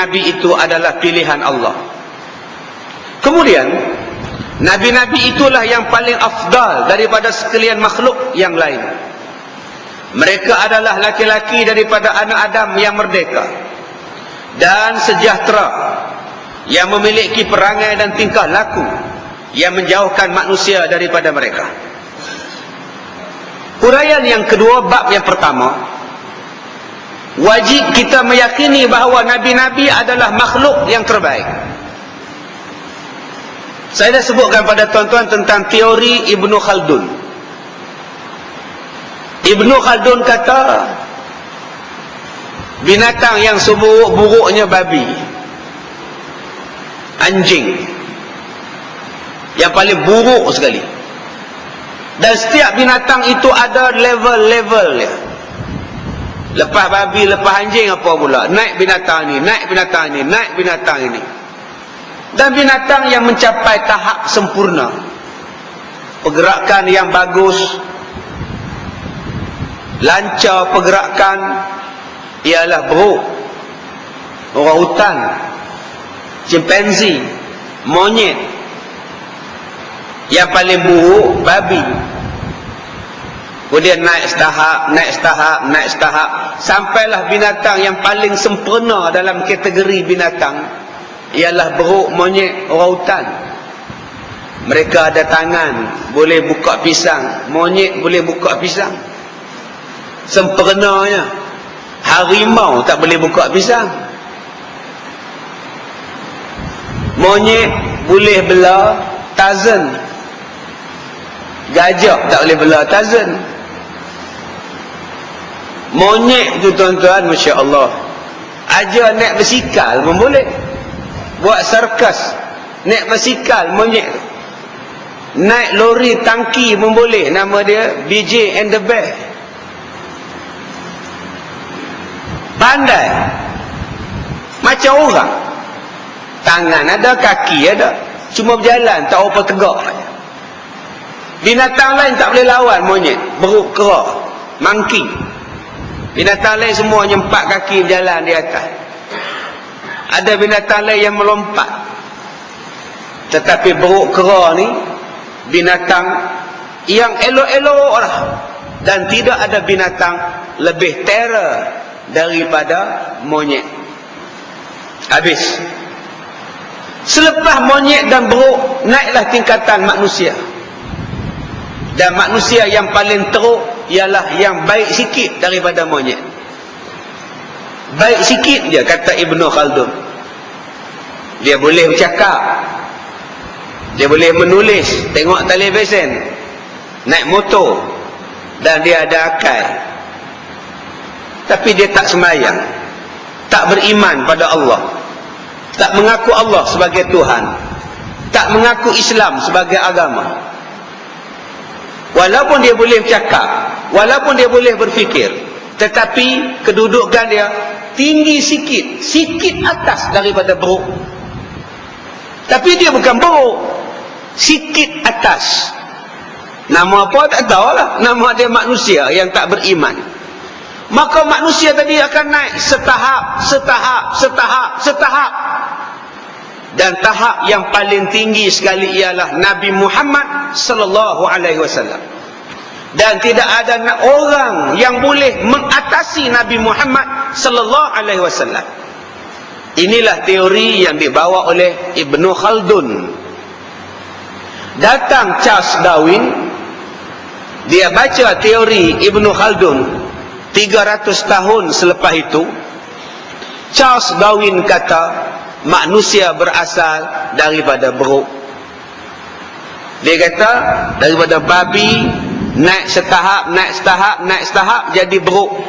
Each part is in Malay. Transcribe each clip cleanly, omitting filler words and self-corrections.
nabi-nabi itu adalah pilihan Allah. Kemudian nabi-nabi itulah yang paling afdal daripada sekalian makhluk yang lain. Mereka adalah laki-laki daripada anak Adam yang merdeka dan sejahtera, yang memiliki perangai dan tingkah laku yang menjauhkan manusia daripada mereka. Uraian yang kedua, bab yang pertama, wajib kita meyakini bahawa nabi-nabi adalah makhluk yang terbaik. Saya dah sebutkan pada tuan-tuan tentang teori Ibnu Khaldun. Ibnu Khaldun kata binatang yang seburuk-buruknya babi, anjing, yang paling buruk sekali. Dan setiap binatang itu ada level-levelnya. Lepas babi, lepas anjing apa pula? Naik binatang ni, naik binatang ni, naik binatang ini. Dan binatang yang mencapai tahap sempurna, pergerakan yang bagus, lancar pergerakan, ialah buruk, orang hutan, chimpanzee, monyet. Yang paling buruk babi. Kemudian naik setahap, naik setahap, naik setahap, sampailah binatang yang paling sempurna dalam kategori binatang, ialah buruk, monyet, orang hutan. Mereka ada tangan, boleh buka pisang. Monyet boleh buka pisang sempurnanya. Harimau tak boleh buka pisang. Monyet boleh belah Tarzan. Gajah tak boleh belah Tarzan. Monyet tu tuan-tuan, Masya Allah, ajar naik bersikal pun boleh. Buat sarkas naik bersikal monyet. Naik lori tangki pun boleh. Nama dia BJ and the Bear. Pandai macam orang. Tangan ada, kaki ada, cuma berjalan tak apa tegak. Binatang lain tak boleh lawan monyet. Beruk kera, monkey. Binatang lain semuanya 4 kaki berjalan di atas. Ada binatang lain yang melompat. Tetapi beruk kera ni binatang yang elok-elok lah. Dan tidak ada binatang lebih terror daripada monyet. Habis. Selepas monyet dan beruk, naiklah tingkatan manusia. Dan manusia yang paling teruk ialah yang baik sikit daripada monyet. Baik sikit je, kata Ibnu Khaldun. Dia boleh bercakap, dia boleh menulis, tengok televisen, naik motor, dan dia ada akal. Tapi dia tak sembahyang, tak beriman pada Allah, tak mengaku Allah sebagai Tuhan, tak mengaku Islam sebagai agama. Walaupun dia boleh bercakap, walaupun dia boleh berfikir, tetapi kedudukan dia tinggi sikit, sikit atas daripada beruk. Tapi dia bukan beruk, sikit atas. Nama apa tak tahulah. Nama dia manusia yang tak beriman. Maka manusia tadi akan naik setahap, setahap, setahap, setahap. Dan tahap yang paling tinggi sekali ialah Nabi Muhammad sallallahu alaihi wasallam. Dan tidak ada orang yang boleh mengatasi Nabi Muhammad sallallahu alaihi wasallam. Inilah teori yang dibawa oleh Ibnu Khaldun. Datang Charles Darwin, dia baca teori Ibnu Khaldun 300 tahun selepas itu. Charles Darwin kata manusia berasal daripada beruk. Dia kata daripada babi naik setahap, naik setahap, naik setahap jadi beruk.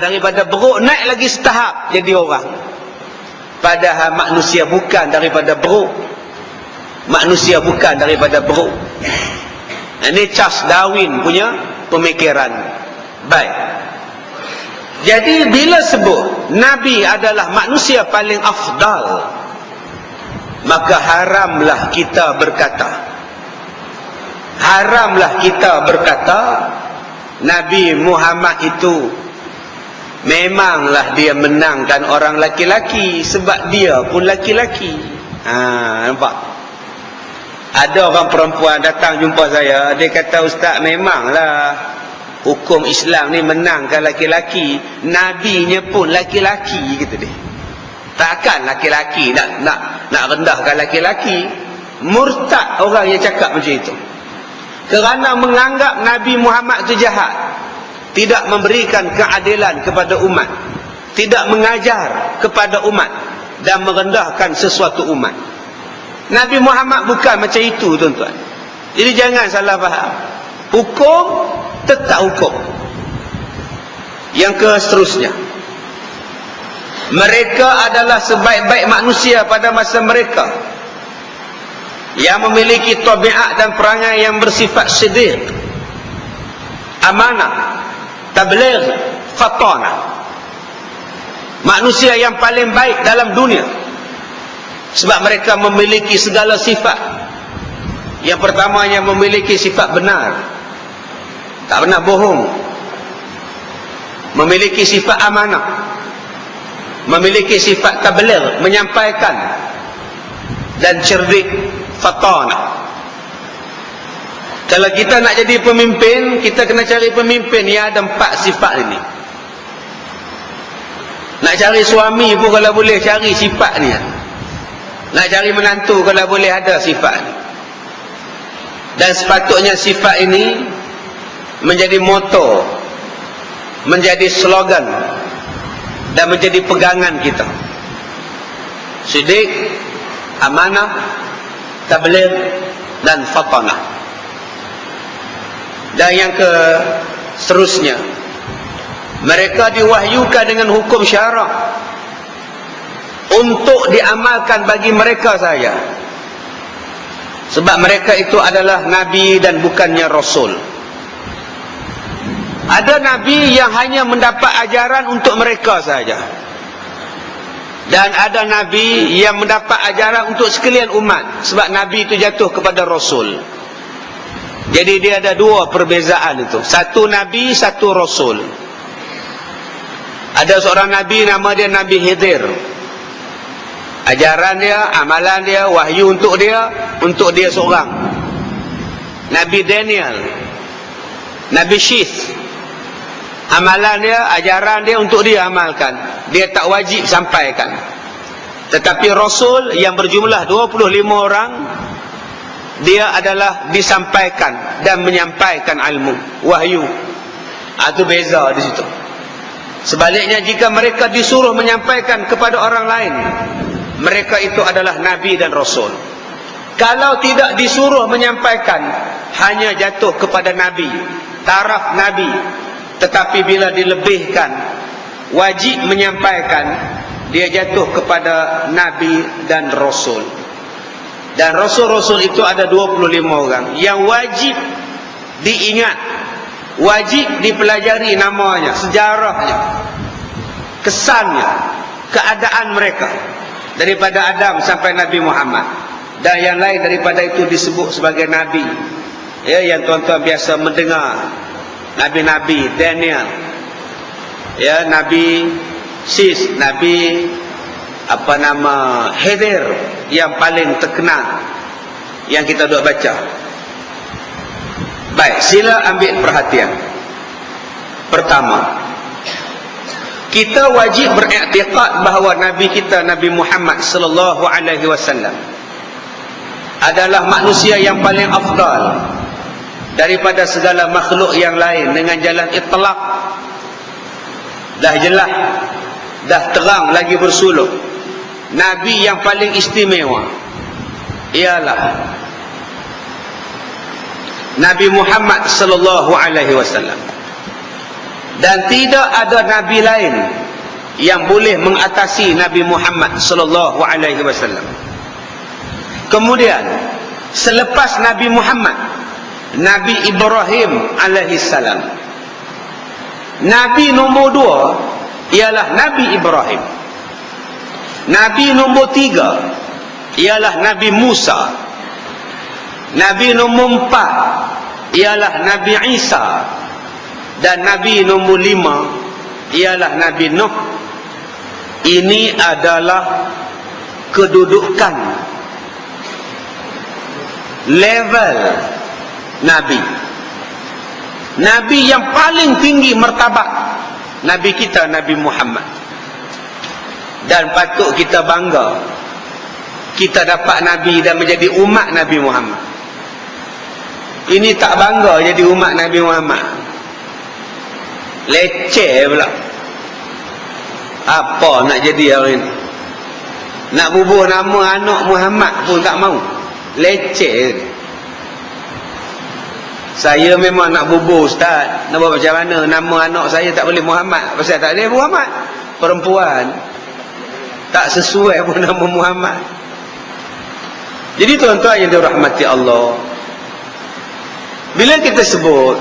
Daripada beruk naik lagi setahap jadi orang. Padahal manusia bukan daripada beruk. Manusia bukan daripada beruk. Ini Charles Darwin punya pemikiran. Baik. Jadi bila sebut Nabi adalah manusia paling afdal, maka haramlah kita berkata, haramlah kita berkata Nabi Muhammad itu memanglah dia menangkan orang laki-laki sebab dia pun laki-laki. Nampak? Ada orang perempuan datang jumpa saya, dia kata, "Ustaz, memanglah hukum Islam ni menangkan laki-laki, nabinya pun laki-laki," gitu dia. Takkan laki-laki nak rendahkan laki-laki? Murtad orang yang cakap macam itu. Kerana menganggap Nabi Muhammad itu jahat, tidak memberikan keadilan kepada umat, tidak mengajar kepada umat dan merendahkan sesuatu umat. Nabi Muhammad bukan macam itu, tuan-tuan. Jadi jangan salah faham. Hukum tetap hukum. Yang seterusnya, mereka adalah sebaik-baik manusia pada masa mereka, yang memiliki tabiat dan perangai yang bersifat siddiq, amanah, tabligh, fatanah. Manusia yang paling baik dalam dunia, sebab mereka memiliki segala sifat. Yang pertamanya memiliki sifat benar, tak pernah bohong, memiliki sifat amanah, memiliki sifat tabligh, menyampaikan, dan cerdik, fatanah. Kalau kita nak jadi pemimpin, kita kena cari pemimpin yang ada 4 sifat ini. Nak cari suami pun kalau boleh cari sifat ni. Nak cari menantu kalau boleh ada sifat ni. Dan sepatutnya sifat ini menjadi moto, menjadi slogan, dan menjadi pegangan kita. Siddiq, amanah, tabligh, dan fatanah. Dan yang seterusnya, mereka diwahyukan dengan hukum syarak untuk diamalkan bagi mereka saja, sebab mereka itu adalah nabi dan bukannya rasul. Ada nabi yang hanya mendapat ajaran untuk mereka saja, dan ada nabi yang mendapat ajaran untuk sekalian umat, sebab nabi itu jatuh kepada rasul. Jadi dia ada 2 perbezaan itu. Satu nabi, satu rasul. Ada seorang nabi, nama dia Nabi Khidir. Ajaran dia, amalan dia, wahyu untuk dia seorang. Nabi Daniel, Nabi Syith, amalan dia, ajaran dia untuk dia amalkan, dia tak wajib sampaikan. Tetapi rasul yang berjumlah 25 orang, dia adalah disampaikan dan menyampaikan ilmu, wahyu. Itu beza di situ. Sebaliknya, jika mereka disuruh menyampaikan kepada orang lain, mereka itu adalah nabi dan rasul. Kalau tidak disuruh menyampaikan, hanya jatuh kepada nabi, taraf nabi. Tetapi bila dilebihkan, wajib menyampaikan, dia jatuh kepada nabi dan rasul. Dan rasul-rasul itu ada 25 orang yang wajib diingat, wajib dipelajari namanya, sejarahnya, kesannya, keadaan mereka, daripada Adam sampai Nabi Muhammad. Dan yang lain daripada itu disebut sebagai nabi. Ya, yang tuan-tuan biasa mendengar, nabi-nabi Daniel, ya, Nabi Sis, Nabi Khidir, yang paling terkenal yang kita duk baca. Baik, sila ambil perhatian. Pertama, kita wajib beriktikad bahawa nabi kita, Nabi Muhammad sallallahu alaihi wasallam, adalah manusia yang paling afdal daripada segala makhluk yang lain, dengan jalan itlaq. Dah jelas, dah terang lagi bersuluk. Nabi yang paling istimewa ialah Nabi Muhammad sallallahu alaihi wasallam. Dan tidak ada nabi lain yang boleh mengatasi Nabi Muhammad sallallahu alaihi wasallam. Kemudian selepas Nabi Muhammad, Nabi Ibrahim alaihi salam. Nabi nombor 2 ialah Nabi Ibrahim. Nabi nombor 3 ialah Nabi Musa. Nabi nombor 4 ialah Nabi Isa. Dan Nabi nombor 5 ialah Nabi Nuh. Ini adalah kedudukan level Nabi. Nabi yang paling tinggi martabat, Nabi kita Nabi Muhammad. Dan patut kita bangga kita dapat Nabi dan menjadi umat Nabi Muhammad. Ini tak bangga jadi umat Nabi Muhammad, leceh pula. Apa nak jadi hari ini? Nak bubuh nama anak Muhammad pun tak mau, leceh. Saya memang nak bubuh ustaz, nak buat macam mana nama anak saya tak boleh Muhammad, pasal tak boleh Muhammad, perempuan tak sesuai pun nama Muhammad. Jadi tuan-tuan yang dirahmati Allah, bila kita sebut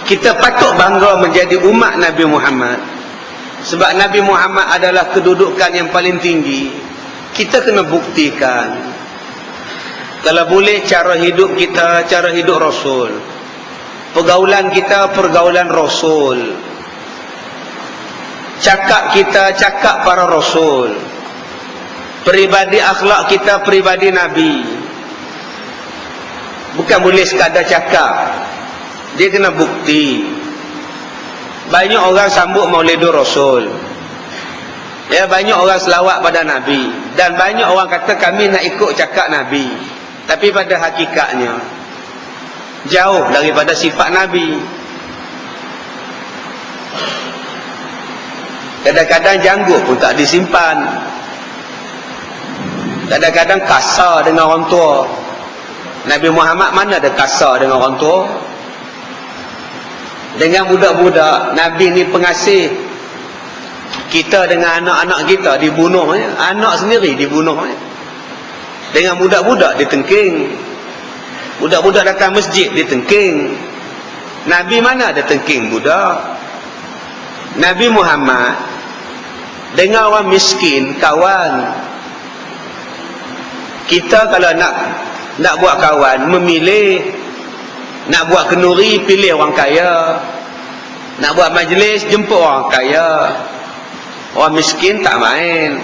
kita patut bangga menjadi umat Nabi Muhammad, sebab Nabi Muhammad adalah kedudukan yang paling tinggi, kita kena buktikan. Kalau boleh cara hidup kita cara hidup Rasul, pergaulan kita pergaulan Rasul, cakap kita cakap para Rasul, peribadi akhlak kita peribadi Nabi. Bukan boleh sekadar cakap, dia kena bukti. Banyak orang sambut Maulidur Rasul, ya, banyak orang selawat pada Nabi, dan banyak orang kata kami nak ikut cakap Nabi, tapi pada hakikatnya jauh daripada sifat Nabi. Kadang-kadang janggut pun tak disimpan, kadang-kadang kasar dengan orang tua. Nabi Muhammad mana ada kasar dengan orang tua? Dengan budak-budak, Nabi ni pengasih. Kita dengan anak-anak kita dibunuh, anak sendiri dibunuh. Dengan budak-budak ditengking, budak-budak datang masjid ditengking. Nabi mana ada tengking budak? Nabi Muhammad dengan orang miskin kawan. Kita kalau nak buat kawan, memilih. Nak buat kenduri, pilih orang kaya. Nak buat majlis, jemput orang kaya. Orang miskin tak main.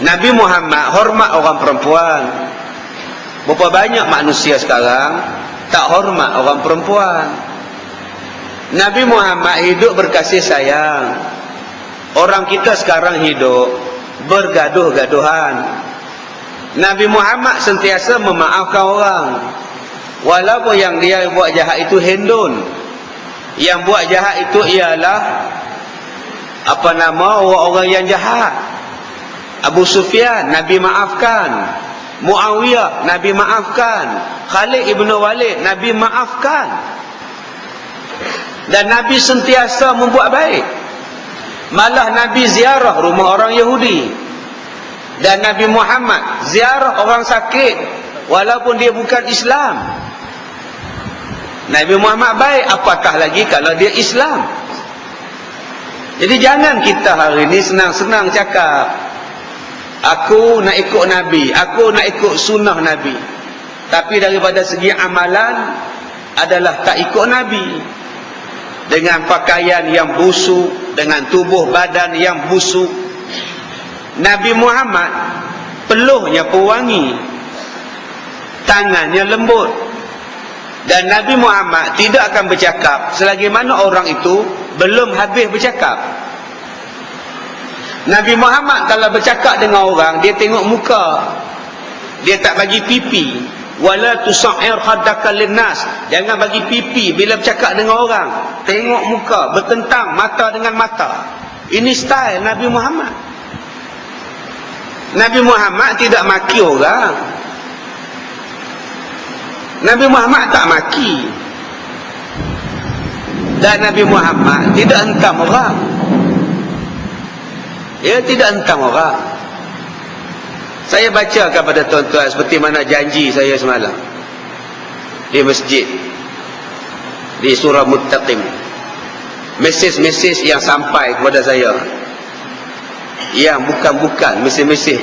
Nabi Muhammad hormat orang perempuan. Berapa banyak manusia sekarang tak hormat orang perempuan. Nabi Muhammad hidup berkasih sayang. Orang kita sekarang hidup bergaduh-gaduhan. Nabi Muhammad sentiasa memaafkan orang, walaupun yang dia buat jahat itu hendon. Yang buat jahat itu ialah orang-orang yang jahat. Abu Sufyan Nabi maafkan, Muawiyah Nabi maafkan, Khalid ibn Walid Nabi maafkan. Dan Nabi sentiasa membuat baik. Malah Nabi ziarah rumah orang Yahudi. Dan Nabi Muhammad ziarah orang sakit walaupun dia bukan Islam. Nabi Muhammad baik, apatah lagi kalau dia Islam. Jadi jangan kita hari ini senang-senang cakap aku nak ikut Nabi, aku nak ikut sunnah Nabi, tapi daripada segi amalan adalah tak ikut Nabi. Dengan pakaian yang busuk, dengan tubuh badan yang busuk. Nabi Muhammad peluhnya pewangi, tangannya lembut. Dan Nabi Muhammad tidak akan bercakap selagi mana orang itu belum habis bercakap. Nabi Muhammad kalau bercakap dengan orang, dia tengok muka, dia tak bagi pipi. Wala tusa'ir khaddaka linnas, jangan bagi pipi bila bercakap dengan orang. Tengok muka, bertentang mata dengan mata. Ini style Nabi Muhammad. Nabi Muhammad tidak maki orang. Nabi Muhammad tak maki. Dan Nabi Muhammad tidak hentam orang. Dia tidak hentam orang. Saya baca kepada tuan-tuan seperti mana janji saya semalam di masjid, di surah Muttaqin, mesej-mesej yang sampai kepada saya, yang bukan-bukan mesej-mesej.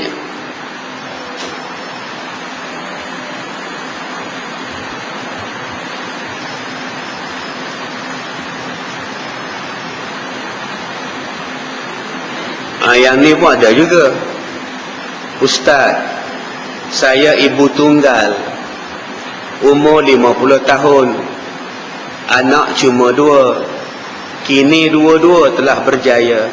Yang ni pun ada juga. Ustaz, saya ibu tunggal, umur 50 tahun, anak cuma 2. Kini dua-dua telah berjaya.